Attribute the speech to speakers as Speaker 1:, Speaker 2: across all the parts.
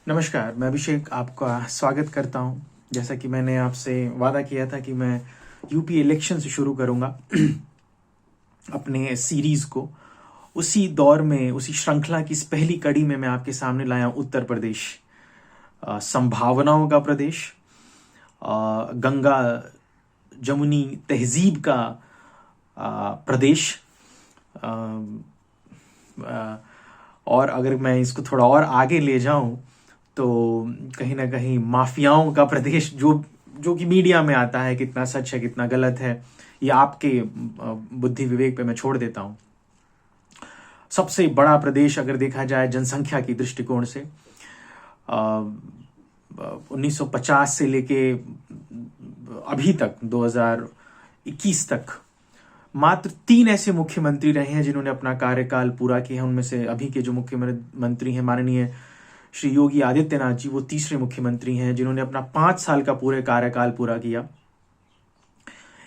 Speaker 1: नमस्कार, मैं अभिषेक आपका स्वागत करता हूं। जैसा कि मैंने आपसे वादा किया था कि मैं यूपी इलेक्शन से शुरू करूंगा अपने सीरीज को। उसी दौर में, उसी श्रृंखला की इस पहली कड़ी में मैं आपके सामने लाया हूं उत्तर प्रदेश, संभावनाओं का प्रदेश, गंगा जमुनी तहजीब का प्रदेश। और अगर मैं इसको थोड़ा और आगे ले जाऊं तो कहीं ना कहीं माफियाओं का प्रदेश, जो कि मीडिया में आता है, कितना सच है कितना गलत है ये आपके बुद्धि विवेक पे मैं छोड़ देता हूं। सबसे बड़ा प्रदेश अगर देखा जाए जनसंख्या की दृष्टिकोण से, 1950 से लेके अभी तक 2021 तक मात्र 3 ऐसे मुख्यमंत्री रहे हैं जिन्होंने अपना कार्यकाल पूरा किया। उनमें से अभी के जो मुख्यमंत्री हैं माननीय श्री योगी आदित्यनाथ जी, वो तीसरे मुख्यमंत्री हैं जिन्होंने अपना 5 साल का पूरे कार्यकाल पूरा किया।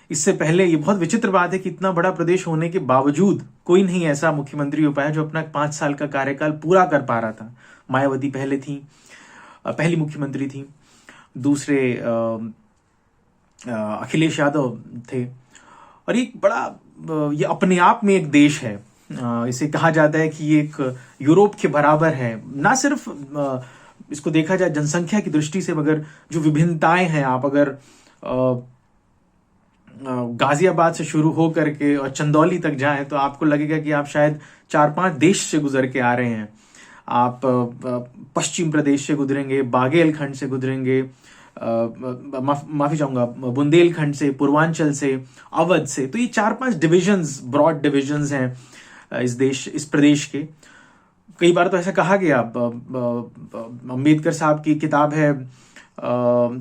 Speaker 1: इससे पहले ये बहुत विचित्र बात है कि इतना बड़ा प्रदेश होने के बावजूद कोई नहीं ऐसा मुख्यमंत्री हो पाया जो अपना 5 साल का कार्यकाल पूरा कर पा रहा था। मायावती पहली मुख्यमंत्री थी, दूसरे अखिलेश यादव थे। और एक बड़ा, ये अपने आप में एक देश है। इसे कहा जाता है कि ये एक यूरोप के बराबर है। ना सिर्फ इसको देखा जाए जनसंख्या की दृष्टि से, मगर जो विभिन्नताएं हैं, आप अगर गाजियाबाद से शुरू हो करके और चंदौली तक जाएं तो आपको लगेगा कि आप शायद 4-5 देश से गुजर के आ रहे हैं। आप पश्चिम प्रदेश से गुजरेंगे, बागेलखंड से गुजरेंगे, माफी चाहूंगा, बुंदेलखंड से, पूर्वांचल से, अवध से। तो ये 4-5 डिविजन्स, ब्रॉड डिविजन्स हैं इस प्रदेश के। कई बार तो ऐसा कहा गया, अंबेडकर साहब की किताब है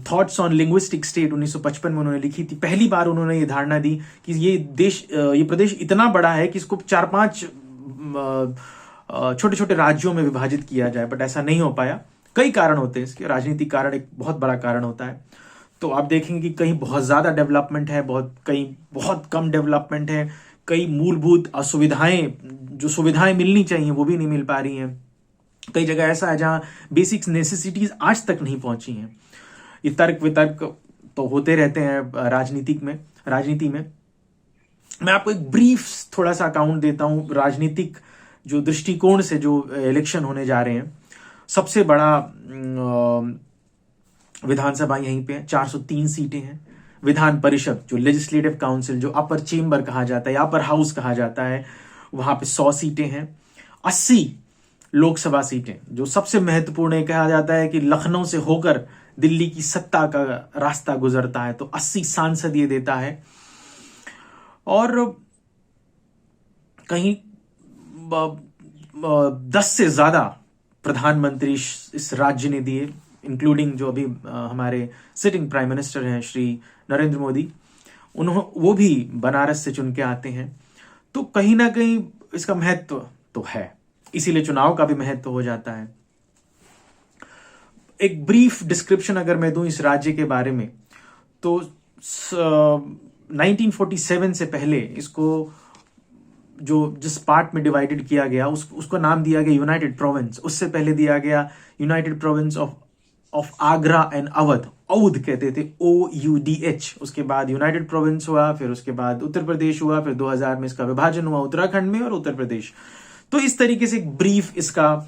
Speaker 1: थॉट्स ऑन लिंग्विस्टिक स्टेट, 1955 में उन्होंने लिखी थी। पहली बार उन्होंने ये धारणा दी कि ये प्रदेश इतना बड़ा है कि इसको 4-5 छोटे छोटे राज्यों में विभाजित किया जाए, बट ऐसा नहीं हो पाया। कई कारण होते हैं इसके, राजनीतिक कारण एक बहुत बड़ा कारण होता है। तो आप देखेंगे कि कहीं बहुत ज्यादा डेवलपमेंट है, कहीं बहुत कम डेवलपमेंट है, कई मूलभूत असुविधाएं, जो सुविधाएं मिलनी चाहिए वो भी नहीं मिल पा रही हैं। कई जगह ऐसा है जहां बेसिक नेसेसिटीज आज तक नहीं पहुंची हैं। ये तर्क वितर्क तो होते रहते हैं राजनीति में। मैं आपको एक ब्रीफ थोड़ा सा अकाउंट देता हूं राजनीतिक जो दृष्टिकोण से जो इलेक्शन होने जा रहे हैं। सबसे बड़ा विधानसभा यहीं पे है, 403 सीटें हैं। विधान परिषद जो लेजिस्लेटिव काउंसिल, जो अपर चेंबर कहा जाता है या अपर हाउस कहा जाता है, वहां पे 100 सीटें हैं। 80 लोकसभा सीटें, जो सबसे महत्वपूर्ण है, कहा जाता है कि लखनऊ से होकर दिल्ली की सत्ता का रास्ता गुजरता है, तो 80 सांसद ये देता है। और कहीं 10 से ज्यादा प्रधानमंत्री इस राज्य ने दिए, इंक्लूडिंग जो अभी हमारे सिटिंग प्राइम मिनिस्टर हैं श्री नरेंद्र मोदी, वो भी बनारस से चुन के आते हैं। तो कहीं ना कहीं इसका महत्व तो है, इसीलिए चुनाव का भी महत्व हो जाता है। एक ब्रीफ डिस्क्रिप्शन अगर मैं दूं इस राज्य के बारे में, तो 1947 से पहले इसको जिस पार्ट में डिवाइडेड किया गया उसको नाम दिया गया यूनाइटेड प्रोविंस। उससे पहले दिया गया United Province of Agra and Awadh, Oudh कहते थे, OUDH। उसके बाद यूनाइटेड प्रोविंस हुआ, फिर उसके बाद उत्तर प्रदेश हुआ, फिर 2000 में इसका विभाजन हुआ उत्तराखंड में और उत्तर प्रदेश। तो इस तरीके से एक ब्रीफ इसका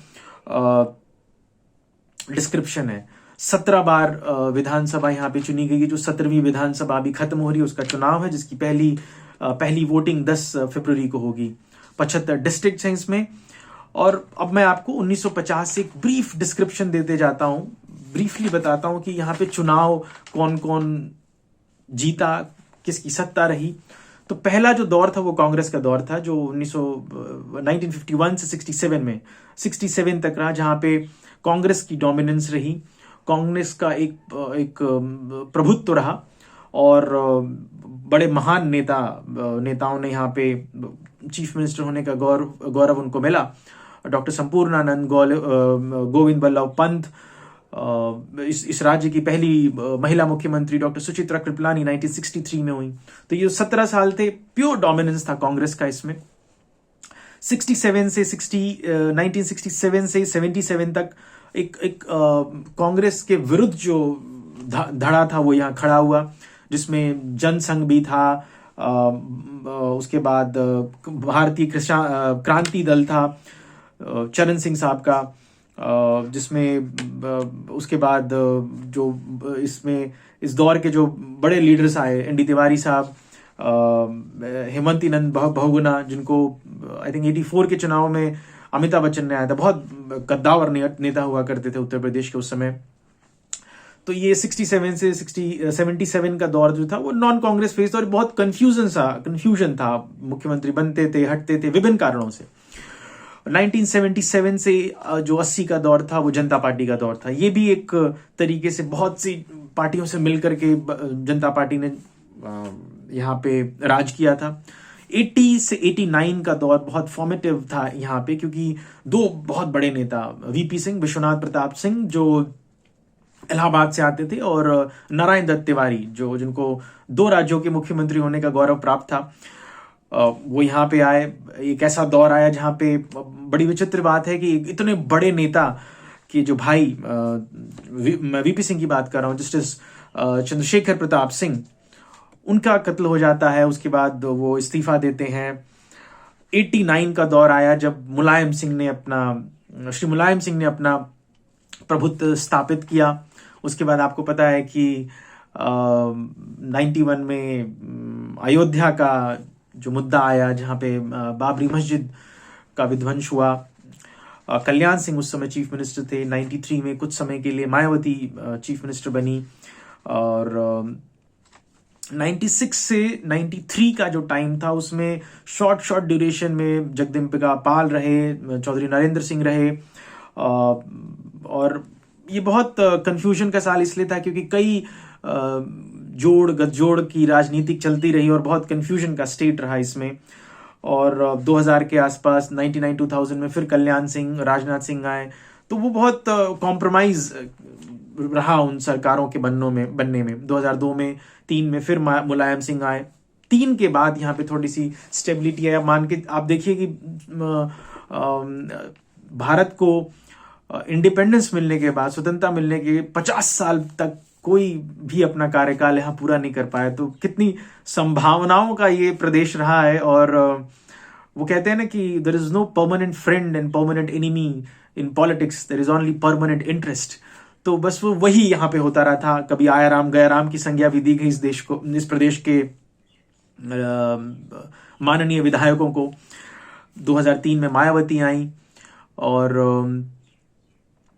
Speaker 1: डिस्क्रिप्शन है। 17 बार विधानसभा यहां पे चुनी गई है। जो 17वीं विधानसभा अभी खत्म हो रही है उसका चुनाव है, जिसकी पहली वोटिंग 10 फरवरी को होगी। 75 डिस्ट्रिक्ट हैं इसमें। और अब मैं आपको 1950 से एक ब्रीफ डिस्क्रिप्शन देते जाता हूं, ब्रीफली बताता हूं कि यहाँ पे चुनाव कौन कौन जीता, किसकी सत्ता रही। तो पहला जो दौर था वो कांग्रेस का दौर था, जो 1951 से 67 तक रहा, जहां पे कांग्रेस की डोमिनेंस रही, कांग्रेस का एक प्रभुत्व रहा। और बड़े महान नेताओं ने यहाँ पे चीफ मिनिस्टर होने का गौरव उनको मिला। डॉक्टर संपूर्णानंद, गोविंद बल्लभ पंत, इस राज्य की पहली महिला मुख्यमंत्री डॉक्टर सुचित्रा कृपलानी 1963 में हुई। तो ये 17 साल थे, प्योर डोमिनेंस था कांग्रेस का इसमें। 1967 से 77 तक एक एक कांग्रेस के विरुद्ध जो धड़ा था वो यहाँ खड़ा हुआ, जिसमें जनसंघ भी था, उसके बाद भारतीय क्रांति दल था चरण सिंह साहब का, जिसमें उसके बाद जो इसमें इस दौर के जो बड़े लीडर्स आए, एनडी तिवारी साहब, हेमंत नंद बहुगुणा, जिनको आई थिंक 84 के चुनाव में अमिताभ बच्चन ने आया था, बहुत कद्दावर नेता हुआ करते थे उत्तर प्रदेश के उस समय। तो ये 67 से 77 का दौर जो था वो नॉन कांग्रेस फेज था और बहुत कंफ्यूजन था, मुख्यमंत्री बनते थे हटते थे विभिन्न कारणों से। 1977 से जो 80 का दौर था वो जनता पार्टी का दौर था। ये भी एक तरीके से बहुत सी पार्टियों से मिलकर के जनता पार्टी ने यहाँ पे राज किया था। 80 से 89 का दौर बहुत फॉर्मेटिव था यहाँ पे, क्योंकि दो बहुत बड़े नेता वीपी सिंह, विश्वनाथ प्रताप सिंह जो इलाहाबाद से आते थे, और नारायण दत्त तिवारी जो जिनको 2 राज्यों के मुख्यमंत्री होने का गौरव प्राप्त था, वो यहाँ पे आए। एक ऐसा दौर आया जहाँ पे बड़ी विचित्र बात है कि इतने बड़े नेता कि जो भाई, मैं वीपी सिंह की बात कर रहा हूँ, जस्टिस चंद्रशेखर प्रताप सिंह, उनका कत्ल हो जाता है। उसके बाद वो इस्तीफा देते हैं। 89 का दौर आया जब श्री मुलायम सिंह ने अपना प्रभुत्व स्थापित किया। उसके बाद आपको पता है कि 91 में अयोध्या का जो मुद्दा आया, जहाँ पे बाबरी मस्जिद का विध्वंस हुआ। कल्याण सिंह उस समय चीफ मिनिस्टर थे। 93 में कुछ समय के लिए मायावती चीफ मिनिस्टर बनी, और 96 से 93 का जो टाइम था उसमें शॉर्ट ड्यूरेशन में जगदम्बिका पाल रहे, चौधरी नरेंद्र सिंह रहे, और ये बहुत कंफ्यूजन का साल इसलिए था क्योंकि कई जोड़ गठजोड़ की राजनीति चलती रही और बहुत कंफ्यूजन का स्टेट रहा इसमें। और 2000 के आसपास 99-2000 में फिर कल्याण सिंह, राजनाथ सिंह आए, तो वो बहुत कॉम्प्रोमाइज रहा उन सरकारों के बनने में। 2002 में 3 में फिर मुलायम सिंह आए। 3 के बाद यहाँ पे थोड़ी सी स्टेबिलिटी है। मान के आप देखिए कि भारत को इंडिपेंडेंस मिलने के बाद, स्वतंत्रता मिलने के 50 साल तक कोई भी अपना कार्यकाल यहाँ पूरा नहीं कर पाया। तो कितनी संभावनाओं का ये प्रदेश रहा है। और वो कहते हैं ना कि there is no permanent friend and permanent enemy in politics, there is only permanent interest. तो बस वो वही यहाँ पे होता रहा था। कभी आया राम गया राम की संज्ञा भी दी गई इस प्रदेश के माननीय विधायकों को। 2003 में मायावती आई और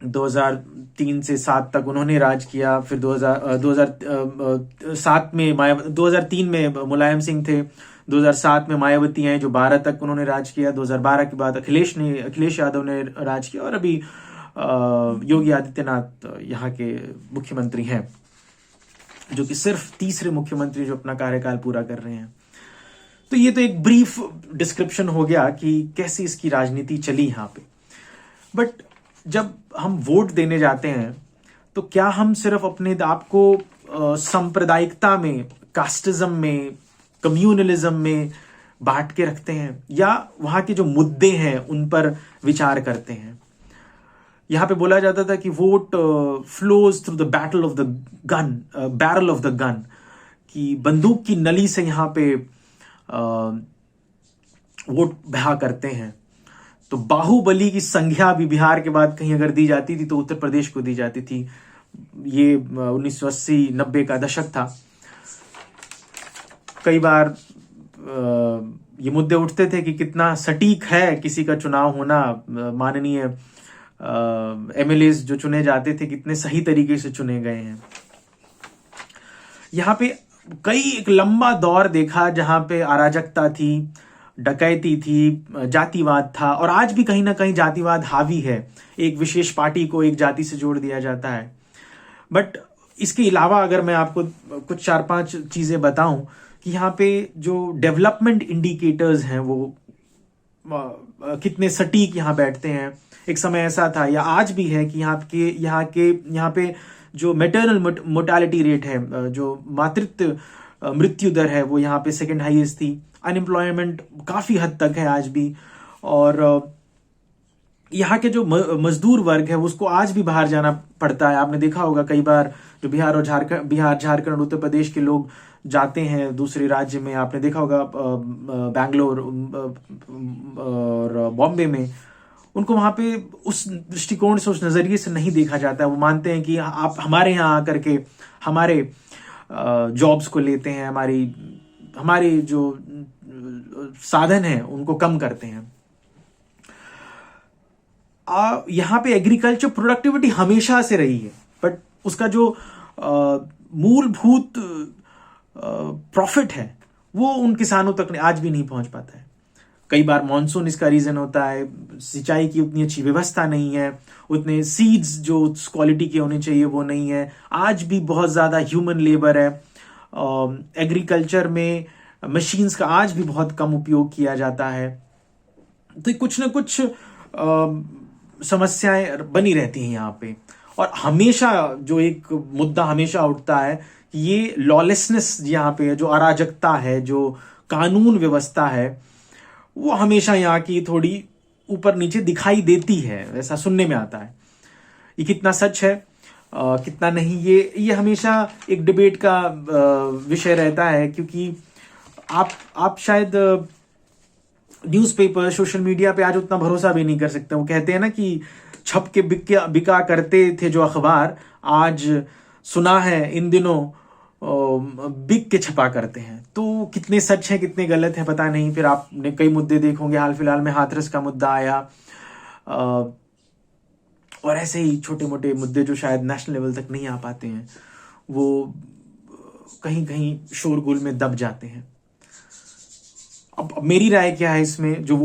Speaker 1: 2003 से 7 तक उन्होंने राज किया। फिर 2003 में मुलायम सिंह थे, 2007 में मायावती आई जो 12 तक उन्होंने राज किया। 2012 के बाद अखिलेश यादव ने राज किया, और अभी योगी आदित्यनाथ यहाँ के मुख्यमंत्री हैं, जो कि सिर्फ तीसरे मुख्यमंत्री जो अपना कार्यकाल पूरा कर रहे हैं। तो ये तो एक ब्रीफ डिस्क्रिप्शन हो गया कि कैसी इसकी राजनीति चली यहाँ पे। बट जब हम वोट देने जाते हैं तो क्या हम सिर्फ अपने आप को सांप्रदायिकता में, कास्टिज्म में, कम्युनलिज्म में बांट के रखते हैं, या वहां के जो मुद्दे हैं उन पर विचार करते हैं? यहां पे बोला जाता था कि vote flows through the barrel of the gun, कि बंदूक की नली से यहां पे वोट बहा करते हैं। तो बाहुबली की संज्ञा भी बिहार के बाद कहीं अगर दी जाती थी तो उत्तर प्रदेश को दी जाती थी। ये 1980-90 का दशक था। कई बार ये मुद्दे उठते थे कि कितना सटीक है किसी का चुनाव होना, माननीय एमएलएस जो चुने जाते थे कितने सही तरीके से चुने गए हैं। यहाँ पे एक लंबा दौर देखा जहां पे अराजकता थी, डकैती थी, जातिवाद था, और आज भी कहीं ना कहीं जातिवाद हावी है। एक विशेष पार्टी को एक जाति से जोड़ दिया जाता है। बट इसके अलावा अगर मैं आपको कुछ 4-5 चीजें बताऊं कि यहाँ पे जो डेवलपमेंट इंडिकेटर्स हैं वो कितने सटीक यहाँ बैठते हैं। एक समय ऐसा था, या आज भी है, कि यहाँ पे जो मैटरनल मोर्टालिटी रेट है, जो मातृत्व मृत्यु दर है, वो यहाँ पे सेकंड हाईएस्ट थी। अनएम्प्लॉयमेंट काफी हद तक है आज भी। और यहाँ के जो मजदूर वर्ग है उसको आज भी बाहर जाना पड़ता है। आपने देखा होगा कई बार जो बिहार झारखंड उत्तर प्रदेश के लोग जाते हैं दूसरे राज्य में, आपने देखा होगा बैंगलोर और बॉम्बे में, उनको वहां पे उस दृष्टिकोण से, उस नजरिए से नहीं देखा जाता है। वो मानते हैं कि आप हमारे यहाँ आकर के हमारे जॉब्स को लेते हैं, हमारे जो साधन है उनको कम करते हैं। यहाँ पे एग्रीकल्चर प्रोडक्टिविटी हमेशा से रही है, बट उसका जो मूलभूत प्रॉफिट है वो उन किसानों तक आज भी नहीं पहुंच पाता है। कई बार मॉनसून इसका रीजन होता है, सिंचाई की उतनी अच्छी व्यवस्था नहीं है, उतने सीड्स जो उस क्वालिटी के होने चाहिए वो नहीं है, आज भी बहुत ज्यादा ह्यूमन लेबर है, एग्रीकल्चर में मशीन्स का आज भी बहुत कम उपयोग किया जाता है। तो कुछ ना कुछ समस्याएं बनी रहती हैं यहाँ पे। और हमेशा जो एक मुद्दा हमेशा उठता है कि ये लॉलेसनेस यहाँ पे, जो अराजकता है, जो कानून व्यवस्था है, वो हमेशा यहाँ की थोड़ी ऊपर नीचे दिखाई देती है, ऐसा सुनने में आता है। ये कितना सच है कितना नहीं, ये हमेशा एक डिबेट का विषय रहता है, क्योंकि आप शायद न्यूज़पेपर, सोशल मीडिया पे आज उतना भरोसा भी नहीं कर सकते। वो कहते हैं ना कि छप के बिका करते थे जो अखबार, आज सुना है इन दिनों बिक के छपा करते हैं। तो कितने सच है कितने गलत है पता नहीं। फिर आपने कई मुद्दे देखोगे, हाल फिलहाल में हाथरस का मुद्दा आया, और ऐसे ही छोटे मोटे मुद्दे जो शायद नेशनल लेवल तक नहीं आ पाते हैं, वो कहीं कहीं शोरगुल में दब जाते हैं। अब मेरी राय क्या है इसमें, जो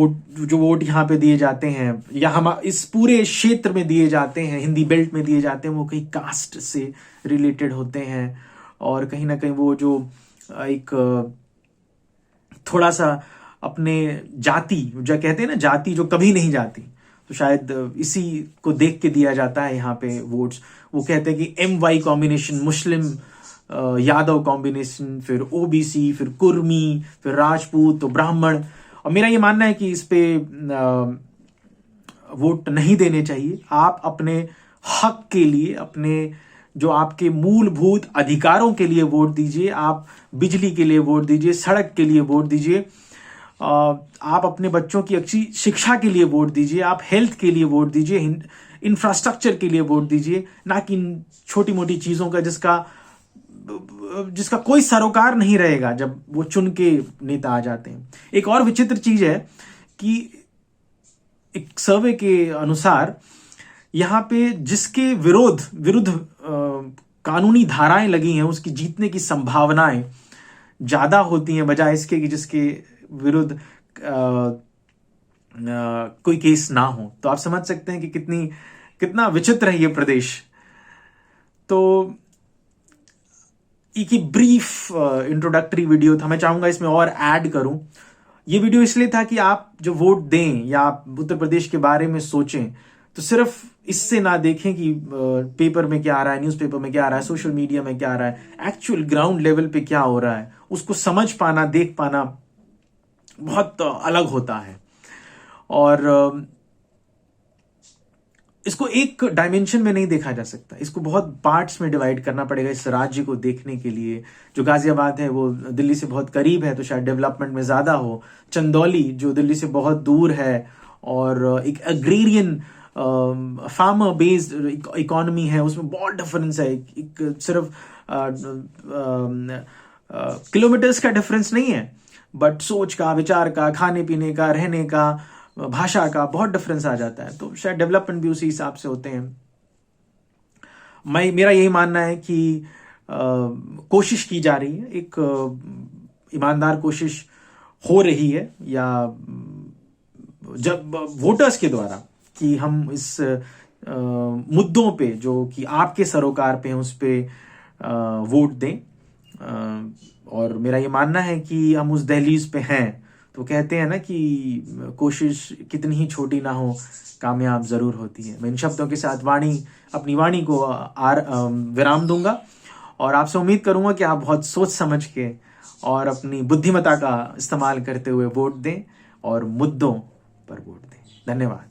Speaker 1: वोट यहाँ पे दिए जाते हैं या हम इस पूरे क्षेत्र में दिए जाते हैं, हिंदी बेल्ट में दिए जाते हैं, वो कहीं कास्ट से रिलेटेड होते हैं, और कहीं ना कहीं वो जो एक थोड़ा सा अपने जाति, जो कहते हैं ना जाति जो कभी नहीं जाती, तो शायद इसी को देख के दिया जाता है यहाँ पे वोट्स। वो कहते हैं कि MY combination, Muslim Yadav combination, फिर OBC, फिर कुर्मी, फिर राजपूत, तो ब्राह्मण। और मेरा ये मानना है कि इस पे वोट नहीं देने चाहिए। आप अपने हक के लिए, अपने जो आपके मूलभूत अधिकारों के लिए वोट दीजिए। आप बिजली के लिए वोट दीजिए, सड़क के लिए वोट दीजिए, आप अपने बच्चों की अच्छी शिक्षा के लिए वोट दीजिए, आप हेल्थ के लिए वोट दीजिए, इंफ्रास्ट्रक्चर के लिए वोट दीजिए, ना कि छोटी मोटी चीजों का जिसका कोई सरोकार नहीं रहेगा जब वो चुन के नेता आ जाते हैं। एक और विचित्र चीज है कि एक सर्वे के अनुसार यहाँ पे जिसके विरुद्ध कानूनी धाराएं लगी हैं, उसकी जीतने की संभावनाएं ज्यादा होती हैं, बजाय इसके कि जिसके विरुद्ध कोई केस ना हो। तो आप समझ सकते हैं कि कितना विचित्र है ये प्रदेश। तो एक ही ब्रीफ इंट्रोडक्टरी वीडियो था, मैं चाहूंगा इसमें और ऐड करूं। ये वीडियो इसलिए था कि आप जो वोट दें या आप उत्तर प्रदेश के बारे में सोचें, तो सिर्फ इससे ना देखें कि पेपर में क्या आ रहा है, न्यूज़पेपर में क्या आ रहा है, सोशल मीडिया में क्या आ रहा है, एक्चुअल ग्राउंड लेवल पे क्या हो रहा है, उसको समझ पाना, देख पाना बहुत अलग होता है। और इसको एक डायमेंशन में नहीं देखा जा सकता, इसको बहुत पार्ट्स में डिवाइड करना पड़ेगा इस राज्य को देखने के लिए। जो गाजियाबाद है वो दिल्ली से बहुत करीब है, तो शायद डेवलपमेंट में ज्यादा हो। चंदौली जो दिल्ली से बहुत दूर है और एक एग्रेरियन फार्मर बेस्ड इकोनॉमी है, उसमें बहुत डिफरेंस है। एक सिर्फ किलोमीटर्स का डिफरेंस नहीं है, बट सोच का, विचार का, खाने पीने का, रहने का, भाषा का बहुत डिफरेंस आ जाता है। तो शायद डेवलपमेंट भी उसी हिसाब से होते हैं। मेरा यही मानना है कि कोशिश की जा रही है, एक ईमानदार कोशिश हो रही है, या जब वोटर्स के द्वारा, कि हम इस मुद्दों पे जो कि आपके सरोकार पे हैं उस पे वोट दें। और मेरा ये मानना है कि हम उस दहलीज पे हैं। तो कहते हैं ना कि कोशिश कितनी ही छोटी ना हो, कामयाब जरूर होती है। मैं इन शब्दों के साथ अपनी वाणी को विराम दूंगा, और आपसे उम्मीद करूंगा कि आप बहुत सोच समझ के और अपनी बुद्धिमत्ता का इस्तेमाल करते हुए वोट दें और मुद्दों पर वोट दें। धन्यवाद।